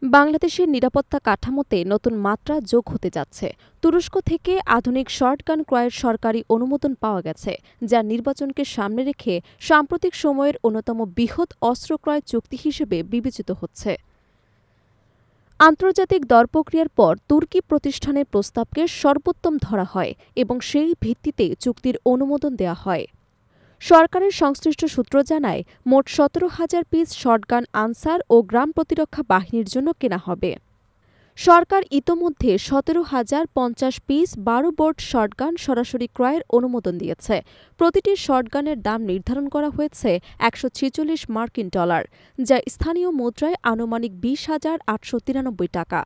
বাংলাদেশের নিরাপত্তা কাঠামোতে নতুন মাত্রা যোগ হতে যাচ্ছে। তুরস্ক থেকে আধুনিক শর্টগান ক্রয়ের সরকারি অনুমোদন পাওয়া গেছে, যা নির্বাচনকে সামনে রেখে সাম্প্রতিক সময়ের অন্যতম বৃহৎ অস্ত্র ক্রয় চুক্তি হিসেবে বিবেচিত হচ্ছে। আন্তর্জাতিক দর প্রক্রিয়ার পর তুর্কি প্রতিষ্ঠানের প্রস্তাবকে সর্বোত্তম ধরা হয় এবং সেই ভিত্তিতে চুক্তির অনুমোদন দেওয়া হয়। সরকারের সংশ্লিষ্ট সূত্র জানায়, মোট ১৭,০০০ পিস শটগান আনসার ও গ্রাম প্রতিরক্ষা বাহিনীর জন্য কেনা হবে। সরকার ইতোমধ্যে ১৭,০৫০ পিস ১২ বোর্ড শটগান সরাসরি ক্রয়ের অনুমোদন দিয়েছে। প্রতিটি শটগানের দাম নির্ধারণ করা হয়েছে $১৪৬ মার্কিন, যা স্থানীয় মুদ্রায় আনুমানিক ২০,৮৯৩ টাকা।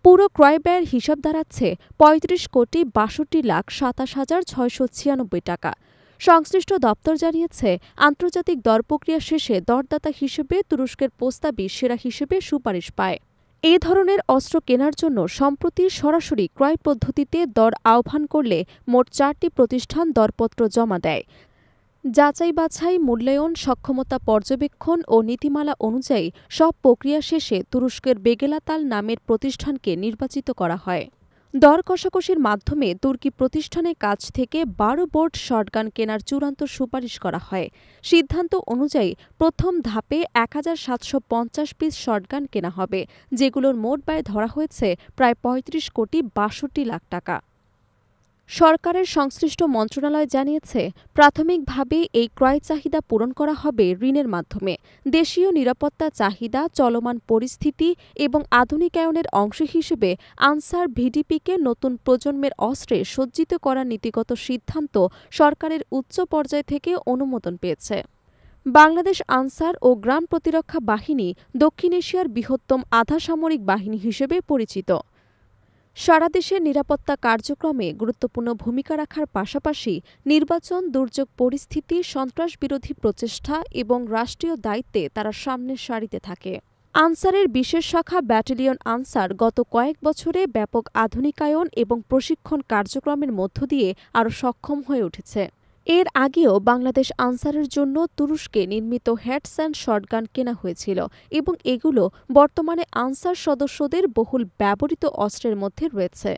পুরো ক্রয় ব্যয়ের হিসাব দাঁড়াচ্ছে ৩৫,৬২,২৭,৬৯৬ টাকা। সংশ্লিষ্ট দপ্তর জানিয়েছে, আন্তর্জাতিক দর প্রক্রিয়া শেষে দরদাতা হিসেবে তুরস্কের প্রস্তাবই সেরা হিসেবে সুপারিশ পায়। এ ধরনের অস্ত্র কেনার জন্য সম্প্রতি সরাসরি ক্রয় পদ্ধতিতে দর আহ্বান করলে মোট ৪টি প্রতিষ্ঠান দরপত্র জমা দেয়। যাচাই বাছাই, মূল্যায়ন, সক্ষমতা পর্যবেক্ষণ ও নীতিমালা অনুযায়ী সব প্রক্রিয়া শেষে তুরস্কের বেগেলাতাল নামের প্রতিষ্ঠানকে নির্বাচিত করা হয়। দর কষাকষির মাধ্যমে তুর্কি প্রতিষ্ঠানের কাছ থেকে ১২ বোর্ড শটগান কেনার চূড়ান্ত সুপারিশ করা হয়। সিদ্ধান্ত অনুযায়ী প্রথম ধাপে ১,৭৫০ পিস শটগান কেনা হবে, যেগুলোর মোট ব্যয় ধরা হয়েছে প্রায় ৩৫,৬২,০০,০০০ টাকা। সরকারের সংশ্লিষ্ট মন্ত্রণালয় জানিয়েছে, প্রাথমিকভাবে এই ক্রয় চাহিদা পূরণ করা হবে ঋণের মাধ্যমে। দেশীয় নিরাপত্তা চাহিদা, চলমান পরিস্থিতি এবং আধুনিকায়নের অংশ হিসেবে আনসার ভিডিপিকে নতুন প্রজন্মের অস্ত্রে সজ্জিত করার নীতিগত সিদ্ধান্ত সরকারের উচ্চ পর্যায় থেকে অনুমোদন পেয়েছে। বাংলাদেশ আনসার ও গ্রাম প্রতিরক্ষা বাহিনী দক্ষিণ এশিয়ার বৃহত্তম আধাসামরিক বাহিনী হিসেবে পরিচিত। সারা দেশের নিরাপত্তা কার্যক্রমে গুরুত্বপূর্ণ ভূমিকা রাখার পাশাপাশি নির্বাচন, দুর্যোগ পরিস্থিতি, সন্ত্রাসবিরোধী প্রচেষ্টা এবং রাষ্ট্রীয় দায়িত্বে তারা সামনের সারিতে থাকে। আনসারের বিশেষ শাখা ব্যাটালিয়ন আনসার গত কয়েক বছরে ব্যাপক আধুনিকায়ন এবং প্রশিক্ষণ কার্যক্রমের মধ্য দিয়ে আরও সক্ষম হয়ে উঠেছে। এর আগেও বাংলাদেশ আনসারের জন্য তুরস্কে নির্মিত হ্যাটস্যান্ড শটগান কেনা হয়েছিল এবং এগুলো বর্তমানে আনসার সদস্যদের বহুল ব্যবহৃত অস্ত্রের মধ্যে রয়েছে।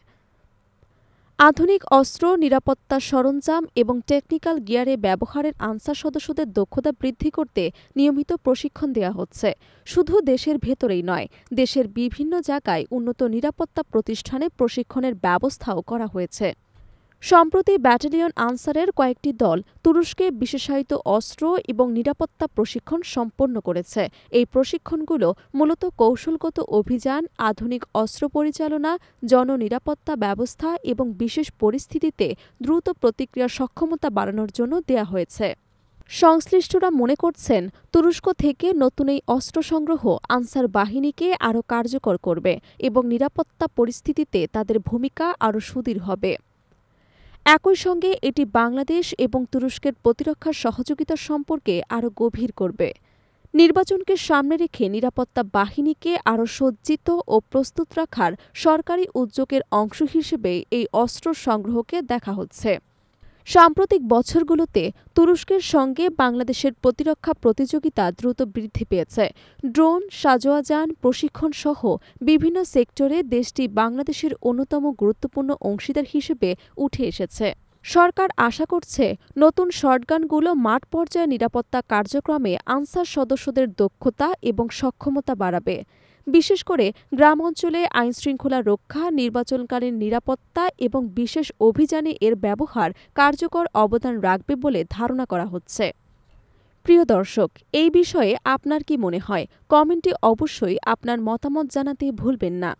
আধুনিক অস্ত্র, নিরাপত্তা সরঞ্জাম এবং টেকনিক্যাল গিয়ারে ব্যবহারের আনসার সদস্যদের দক্ষতা বৃদ্ধি করতে নিয়মিত প্রশিক্ষণ দেওয়া হচ্ছে। শুধু দেশের ভেতরেই নয়, দেশের বিভিন্ন জায়গায় উন্নত নিরাপত্তা প্রতিষ্ঠানে প্রশিক্ষণের ব্যবস্থাও করা হয়েছে। সম্প্রতি ব্যাটালিয়ন আনসারের কয়েকটি দল তুরস্কে বিশেষায়িত অস্ত্র এবং নিরাপত্তা প্রশিক্ষণ সম্পন্ন করেছে। এই প্রশিক্ষণগুলো মূলত কৌশলগত অভিযান, আধুনিক অস্ত্র পরিচালনা, জননিরাপত্তা ব্যবস্থা এবং বিশেষ পরিস্থিতিতে দ্রুত প্রতিক্রিয়ার সক্ষমতা বাড়ানোর জন্য দেয়া হয়েছে। সংশ্লিষ্টরা মনে করছেন, তুরস্ক থেকে নতুন এই অস্ত্র সংগ্রহ আনসার বাহিনীকে আরও কার্যকর করবে এবং নিরাপত্তা পরিস্থিতিতে তাদের ভূমিকা আরও সুদৃঢ় হবে। একই সঙ্গে এটি বাংলাদেশ এবং তুরস্কের প্রতিরক্ষা সহযোগিতার সম্পর্কে আরও গভীর করবে। নির্বাচনকে সামনে রেখে নিরাপত্তা বাহিনীকে আরও সজ্জিত ও প্রস্তুত রাখার সরকারি উদ্যোগের অংশ হিসেবে এই অস্ত্র সংগ্রহকে দেখা হচ্ছে। সাম্প্রতিক বছরগুলোতে তুরস্কের সঙ্গে বাংলাদেশের প্রতিরক্ষা প্রতিযোগিতা দ্রুত বৃদ্ধি পেয়েছে। ড্রোন, সাজোয়াযান, প্রশিক্ষণ সহ বিভিন্ন সেক্টরে দেশটি বাংলাদেশের অন্যতম গুরুত্বপূর্ণ অংশীদার হিসেবে উঠে এসেছে। সরকার আশা করছে, নতুন শটগানগুলো মাঠ পর্যায়ে নিরাপত্তা কার্যক্রমে আনসার সদস্যদের দক্ষতা এবং সক্ষমতা বাড়াবে। বিশেষ করে গ্রাম অঞ্চলে আইনশৃঙ্খলা রক্ষা, নির্বাচনকালীন নিরাপত্তা এবং বিশেষ অভিযানে এর ব্যবহার কার্যকর অবদান রাখবে বলে ধারণা করা হচ্ছে। প্রিয় দর্শক, এই বিষয়ে আপনার কি মনে হয়? কমেন্টে অবশ্যই আপনার মতামত জানাতে ভুলবেন না।